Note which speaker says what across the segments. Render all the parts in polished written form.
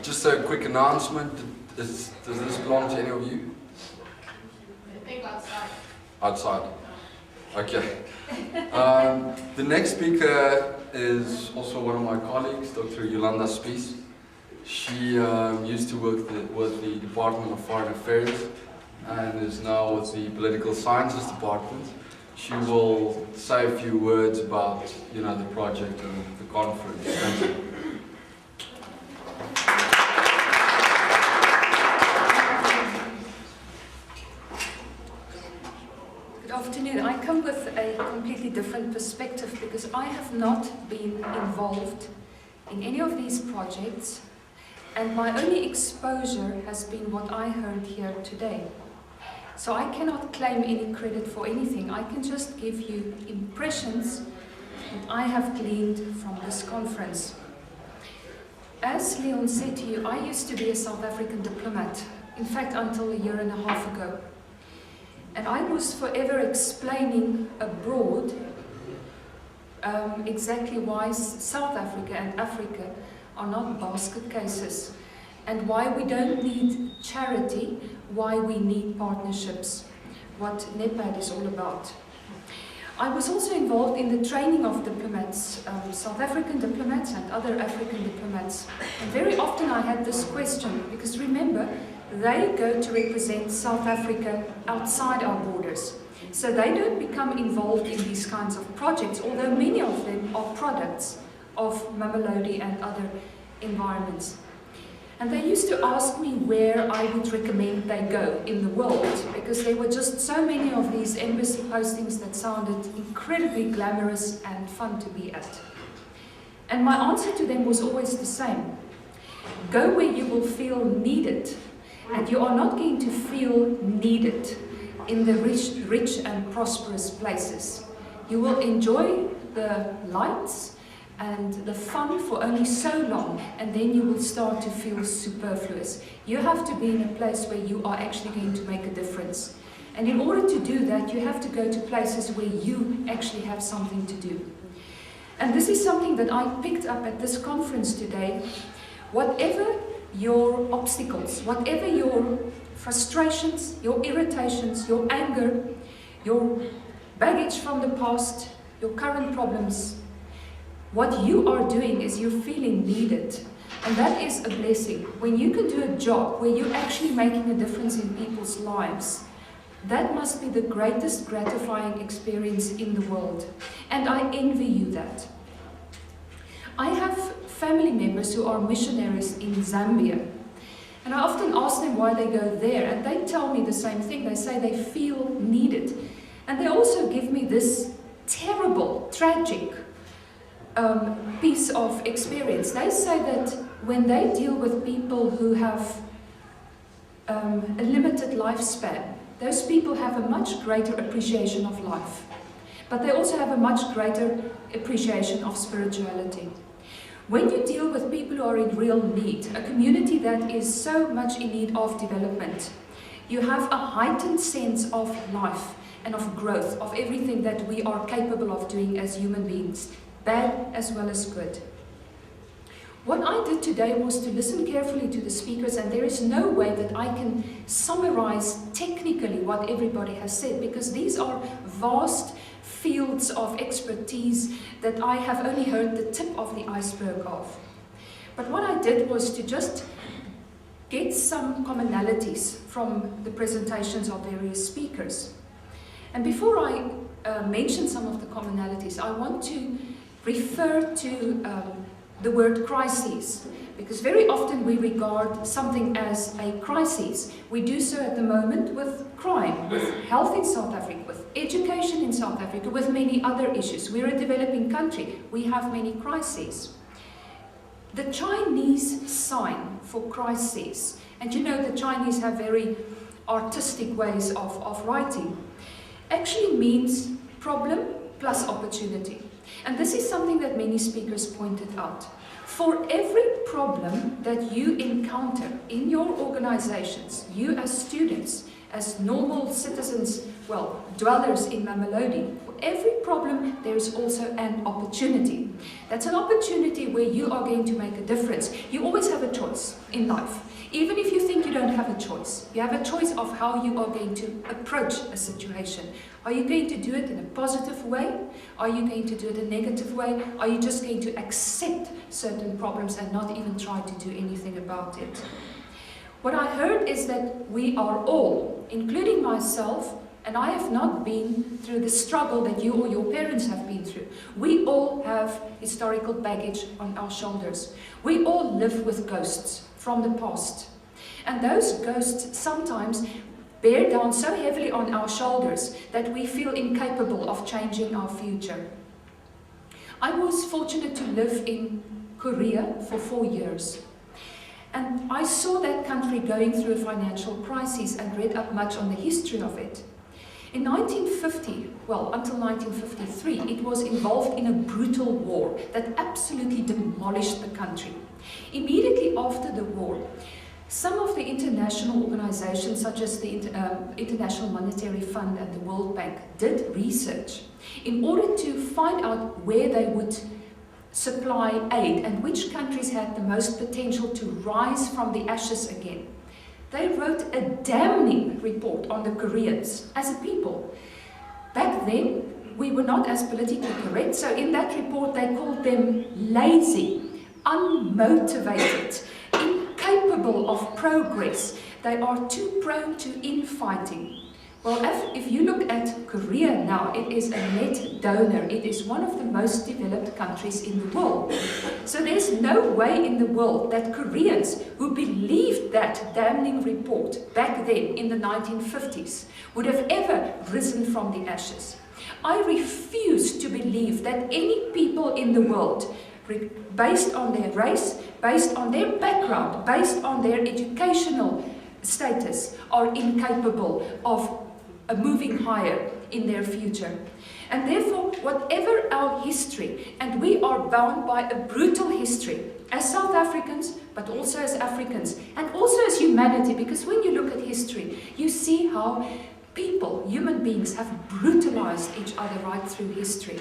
Speaker 1: Just a quick announcement. Does this belong to any of you?
Speaker 2: I think outside.
Speaker 1: Outside. Okay. The next speaker is also one of my colleagues, Dr. Yolanda Spies. She used to work with the Department of Foreign Affairs and is now with the Political Sciences Department. She will say a few words about, the project and the conference. Thank you.
Speaker 3: Good afternoon. I come with a completely different perspective because I have not been involved in any of these projects, and my only exposure has been what I heard here today. So I cannot claim any credit for anything. I can just give you impressions that I have gleaned from this conference. As Leon said to you, I used to be a South African diplomat, in fact until a year and a half ago. And I was forever explaining abroad exactly why South Africa and Africa are not basket cases, and why we don't need charity, why we need partnerships, what NEPAD is all about. I was also involved in the training of diplomats, South African diplomats and other African diplomats. And very often I had this question, because remember, they go to represent South Africa outside our borders. So they don't become involved in these kinds of projects, although many of them are products of Mamelodi and other environments. And they used to ask me where I would recommend they go in the world, because there were just so many of these embassy postings that sounded incredibly glamorous and fun to be at. And my answer to them was always the same. Go where you will feel needed, and you are not going to feel needed in the rich and prosperous places. You will enjoy the lights and the fun for only so long, and then you will start to feel superfluous. You have to be in a place where you are actually going to make a difference. And in order to do that, you have to go to places where you actually have something to do. And this is something that I picked up at this conference today. Whatever your obstacles, whatever your frustrations, your irritations, your anger, your baggage from the past, your current problems, what you are doing is you're feeling needed. And that is a blessing. When you can do a job where you're actually making a difference in people's lives, that must be the greatest gratifying experience in the world. And I envy you that. I have family members who are missionaries in Zambia. And I often ask them why they go there, and they tell me the same thing. They say they feel needed. And they also give me this terrible, tragic piece of experience. They say that when they deal with people who have a limited lifespan, those people have a much greater appreciation of life. But they also have a much greater appreciation of spirituality. When you deal with people who are in real need, a community that is so much in need of development, you have a heightened sense of life and of growth, of everything that we are capable of doing as human beings, bad as well as good. What I did today was to listen carefully to the speakers, and there is no way that I can summarize technically what everybody has said, because these are vast fields of expertise that I have only heard the tip of the iceberg of. But what I did was to just get some commonalities from the presentations of various speakers. And before I mention some of the commonalities, I want to refer to the word crises, because very often we regard something as a crisis. We do so at the moment with crime, with health in South Africa, with education in South Africa, with many other issues. We're a developing country. We have many crises. The Chinese sign for crises, and you know the Chinese have very artistic ways of writing, actually means problem plus opportunity. And this is something that many speakers pointed out. For every problem that you encounter in your organizations, you as students, as normal citizens, well, dwellers in Mamelodi, for every problem there is also an opportunity. That's an opportunity where you are going to make a difference. You always have a choice in life. Even if you think you don't have a choice, you have a choice of how you are going to approach a situation. Are you going to do it in a positive way? Are you going to do it in a negative way? Are you just going to accept certain problems and not even try to do anything about it? What I heard is that we are all, including myself, and I have not been through the struggle that you or your parents have been through. We all have historical baggage on our shoulders. We all live with ghosts from the past. And those ghosts sometimes bear down so heavily on our shoulders that we feel incapable of changing our future. I was fortunate to live in Korea for 4 years. And I saw that country going through a financial crisis and read up much on the history of it. In 1950, well, until 1953, it was involved in a brutal war that absolutely demolished the country. Immediately after the war, some of the international organizations, such as the International Monetary Fund and the World Bank, did research in order to find out where they would supply aid and which countries had the most potential to rise from the ashes again. They wrote a damning report on the Koreans as a people. Back then, we were not as politically correct, so in that report they called them lazy, unmotivated, incapable of progress. They are too prone to infighting. Well, if you look at Korea now, it is a net donor. It is one of the most developed countries in the world. So there's no way in the world that Koreans who believed that damning report back then in the 1950s would have ever risen from the ashes. I refuse to believe that any people in the world, based on their race, based on their background, based on their educational status, are incapable of moving higher in their future. And therefore, whatever our history, and we are bound by a brutal history as South Africans, but also as Africans, and also as humanity, because when you look at history, you see how people, human beings, have brutalized each other right through history.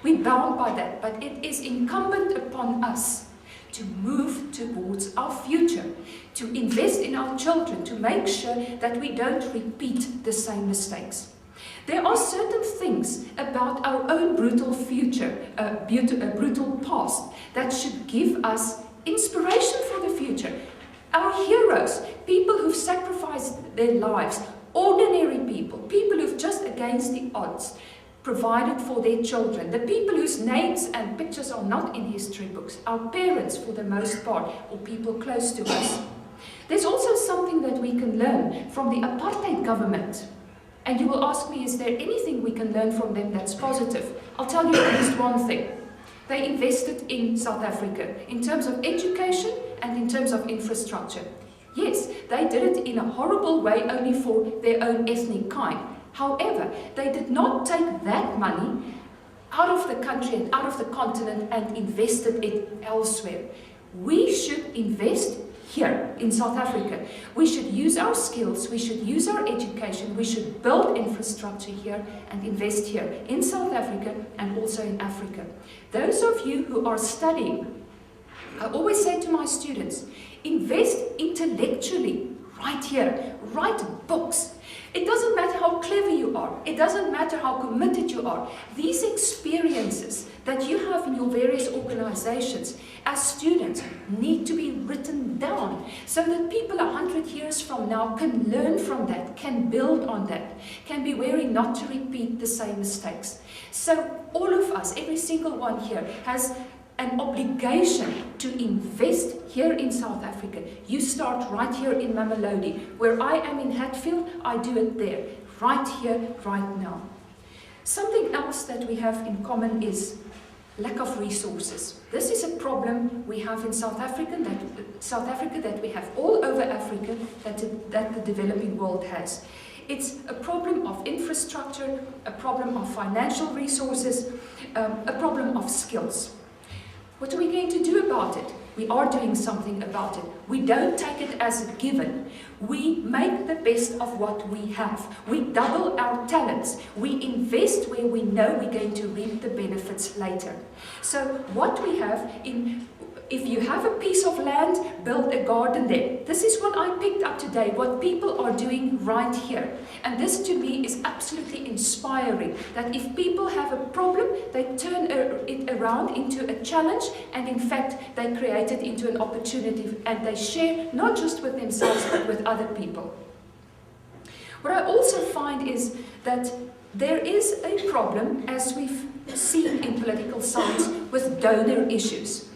Speaker 3: We're bound by that, but it is incumbent upon us to move towards our future, to invest in our children, to make sure that we don't repeat the same mistakes. There are certain things about our own brutal future, brutal past, that should give us inspiration for the future. Our heroes, people who've sacrificed their lives, ordinary people, people who've just against the odds, provided for their children, the people whose names and pictures are not in history books, our parents for the most part, or people close to us. There's also something that we can learn from the apartheid government. And you will ask me, is there anything we can learn from them that's positive? I'll tell you at least one thing. They invested in South Africa in terms of education and in terms of infrastructure. Yes, they did it in a horrible way only for their own ethnic kind. However, they did not take that money out of the country and out of the continent and invested it elsewhere. We should invest here in South Africa. We should use our skills, we should use our education, we should build infrastructure here and invest here in South Africa and also in Africa. Those of you who are studying, I always say to my students, invest intellectually right here, write books. It doesn't matter how clever you are, it doesn't matter how committed you are. These experiences that you have in your various organizations as students need to be written down so that people 100 years from now can learn from that, can build on that, can be wary not to repeat the same mistakes. So all of us, every single one here, has an obligation to invest here in South Africa. You start right here in Mamelodi. Where I am in Hatfield, I do it there. Right here, right now. Something else that we have in common is lack of resources. This is a problem we have in South Africa that we have all over Africa, that the developing world has. It's a problem of infrastructure, a problem of financial resources, a problem of skills. What are we going to do about it? We are doing something about it. We don't take it as a given. We make the best of what we have. We double our talents. We invest where we know we're going to reap the benefits later. So what we have if you have a piece of land, build a garden there. This is what I picked up today, what people are doing right here. And this to me is absolutely inspiring, that if people have a problem, they turn it around into a challenge, and in fact, they create it into an opportunity, and they share not just with themselves, but with other people. What I also find is that there is a problem, as we've seen in political science, with donor issues.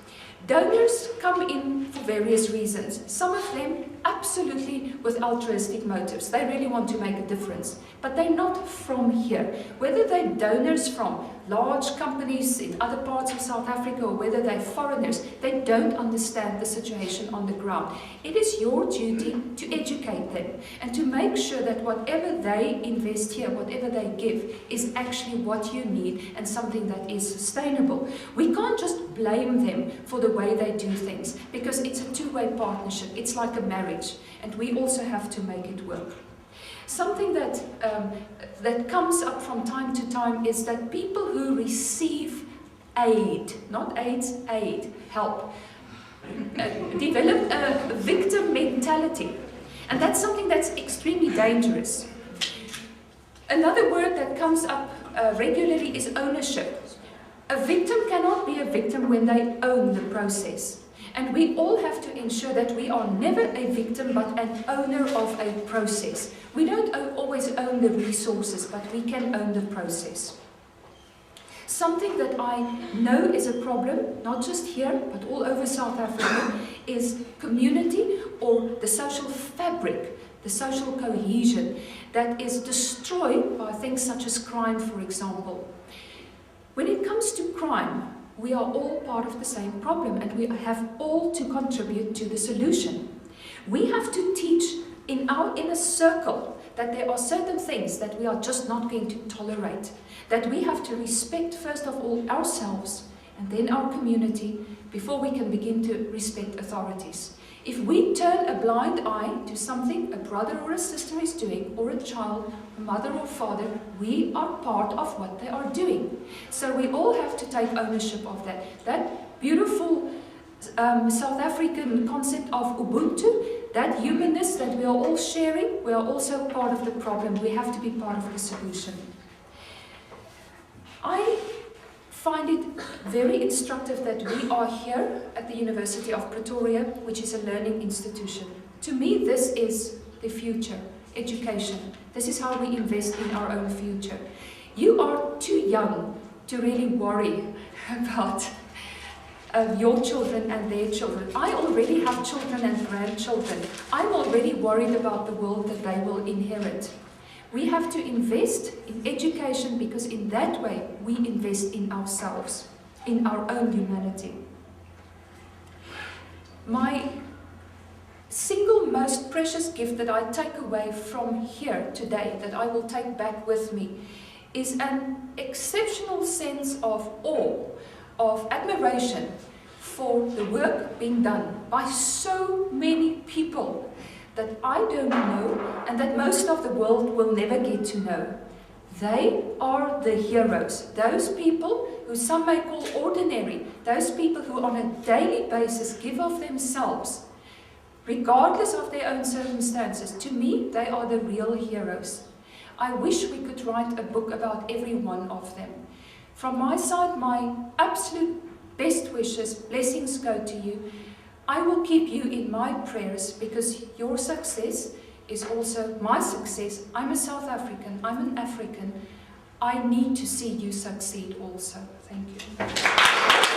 Speaker 3: Donors come in for various reasons. Some of them absolutely with altruistic motives. They really want to make a difference. But they're not from here. Whether they're donors from large companies in other parts of South Africa or whether they're foreigners, they don't understand the situation on the ground. It is your duty to educate them and to make sure that whatever they invest here, whatever they give, is actually what you need and something that is sustainable. We can't just blame them for the way they do things, because it's a two-way partnership. It's like a marriage, and we also have to make it work. Something that comes up from time to time is that people who receive aid, not AIDS, aid, help, develop a victim mentality. And that's something that's extremely dangerous. Another word that comes up regularly is ownership. A victim cannot be a victim when they own the process. And we all have to ensure that we are never a victim but an owner of a process. We don't always own the resources, but we can own the process. Something that I know is a problem, not just here, but all over South Africa, is community, or the social fabric, the social cohesion that is destroyed by things such as crime, for example. When it comes to crime, we are all part of the same problem, and we have all to contribute to the solution. We have to teach in our inner circle that there are certain things that we are just not going to tolerate, that we have to respect first of all ourselves and then our community before we can begin to respect authorities. If we turn a blind eye to something a brother or a sister is doing, or a child, a mother or father, we are part of what they are doing. So we all have to take ownership of that. That beautiful South African concept of Ubuntu, that humanness that we are all sharing, we are also part of the problem. We have to be part of the solution. I find it very instructive that we are here at the University of Pretoria, which is a learning institution. To me, this is the future, education. This is how we invest in our own future. You are too young to really worry about your children and their children. I already have children and grandchildren. I'm already worried about the world that they will inherit. We have to invest in education, because in that way we invest in ourselves, in our own humanity. My single most precious gift that I take away from here today, that I will take back with me, is an exceptional sense of awe, of admiration for the work being done by so many people that I don't know, and that most of the world will never get to know. They are the heroes, those people who some may call ordinary, those people who on a daily basis give of themselves, regardless of their own circumstances. To me, they are the real heroes. I wish we could write a book about every one of them. From my side, my absolute best wishes, blessings go to you. I will keep you in my prayers, because your success is also my success. I'm a South African, I'm an African. I need to see you succeed also. Thank you.